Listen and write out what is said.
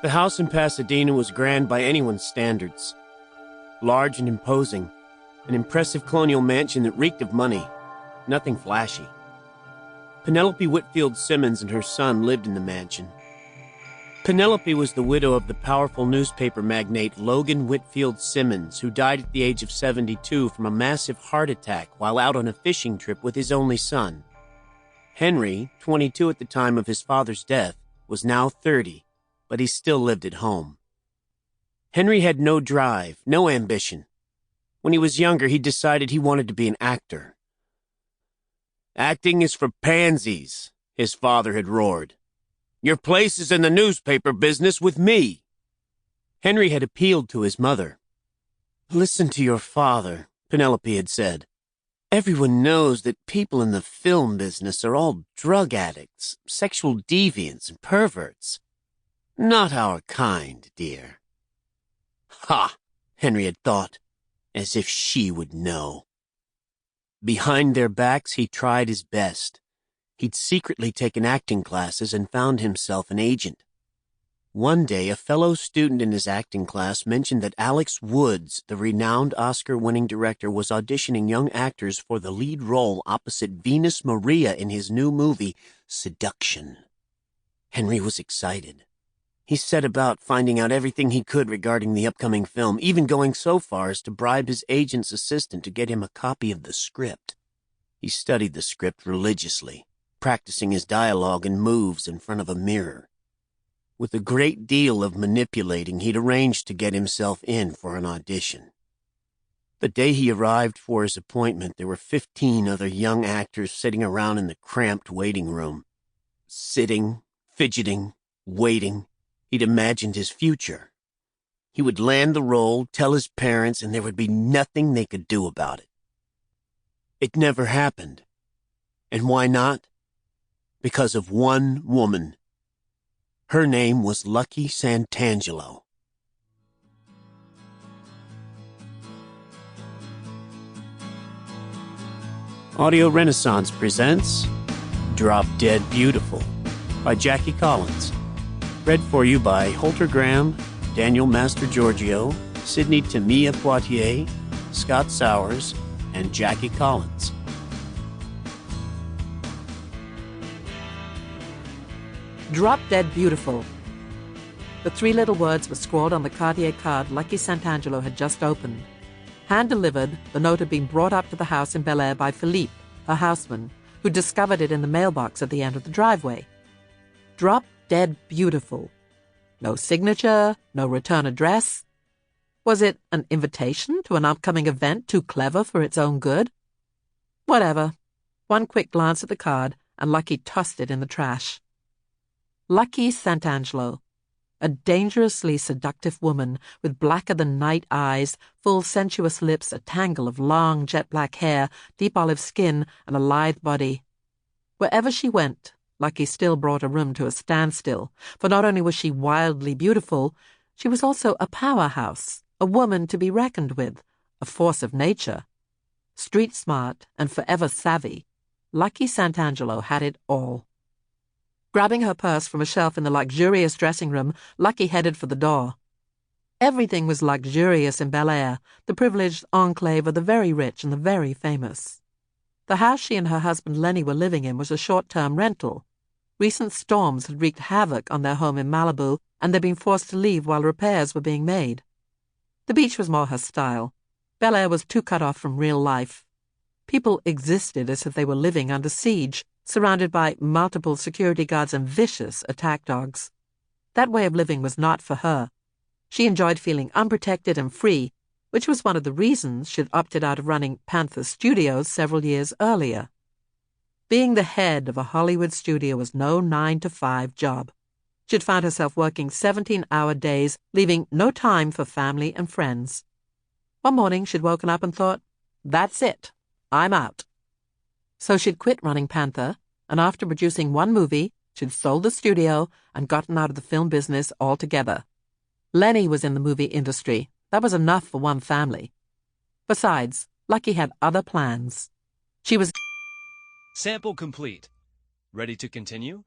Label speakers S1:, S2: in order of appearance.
S1: The house in Pasadena was grand by anyone's standards. Large and imposing, an impressive colonial mansion that reeked of money, nothing flashy. Penelope Whitfield Simmons and her son lived in the mansion. Penelope was the widow of the powerful newspaper magnate Logan Whitfield Simmons, who died at the age of 72 from a massive heart attack while out on a fishing trip with his only son. Henry, 22 at the time of his father's death, was now 30, but he still lived at home. Henry had no drive, no ambition. When he was younger, he decided he wanted to be an actor. "Acting is for pansies," his father had roared. "Your place is in the newspaper business with me." Henry had appealed to his mother. "Listen to your father," Penelope had said. "Everyone knows that people in the film business are all drug addicts, sexual deviants, and perverts. Not our kind, dear." Ha! Henry had thought, as if she would know. Behind their backs, he tried his best. He'd secretly taken acting classes and found himself an agent. One day, a fellow student in his acting class mentioned that Alex Woods, the renowned Oscar-winning director, was auditioning young actors for the lead role opposite Venus Maria in his new movie, Seduction. Henry was excited. He set about finding out everything he could regarding the upcoming film, even going so far as to bribe his agent's assistant to get him a copy of the script. He studied the script religiously, practicing his dialogue and moves in front of a mirror. With a great deal of manipulating, he'd arranged to get himself in for an audition. The day he arrived for his appointment, there were 15 other young actors sitting around in the cramped waiting room. Sitting, fidgeting, waiting. He'd imagined his future. He would land the role, tell his parents, and there would be nothing they could do about it. It never happened. And why not? Because of one woman. Her name was Lucky Santangelo. Audio Renaissance presents Drop Dead Beautiful by Jackie Collins. Read for you by Holter Graham, Daniel Mastrogiorgio, Sydney Tamiia Poitier, Scott Sowers, and Jackie Collins.
S2: Drop Dead Beautiful. The three little words were scrawled on the Cartier card Lucky Santangelo had just opened. Hand-delivered, the note had been brought up to the house in Bel Air by Philippe, her houseman, who discovered it in the mailbox at the end of the driveway. Drop Dead Beautiful. No signature, no return address. Was it an invitation to an upcoming event too clever for its own good? Whatever. One quick glance at the card, and Lucky tossed it in the trash. Lucky Santangelo, a dangerously seductive woman with blacker-than-night eyes, full sensuous lips, a tangle of long jet-black hair, deep olive skin, and a lithe body. Wherever she went, Lucky still brought a room to a standstill, for not only was she wildly beautiful, she was also a powerhouse, a woman to be reckoned with, a force of nature. Street-smart and forever savvy, Lucky Santangelo had it all. Grabbing her purse from a shelf in the luxurious dressing room, Lucky headed for the door. Everything was luxurious in Bel Air, the privileged enclave of the very rich and the very famous. The house she and her husband Lenny were living in was a short-term rental. Recent storms had wreaked havoc on their home in Malibu, and they'd been forced to leave while repairs were being made. The beach was more her style. Bel Air was too cut off from real life. People existed as if they were living under siege, surrounded by multiple security guards and vicious attack dogs. That way of living was not for her. She enjoyed feeling unprotected and free, which was one of the reasons she'd opted out of running Panther Studios several years earlier. Being the head of a Hollywood studio was no 9-to-5 job. She'd found herself working 17-hour days, leaving no time for family and friends. One morning she'd woken up and thought, "That's it. I'm out." So she'd quit running Panther, and after producing one movie, she'd sold the studio and gotten out of the film business altogether. Lenny was in the movie industry. That was enough for one family. Besides, Lucky had other plans. She was...
S3: Sample complete. Ready to continue?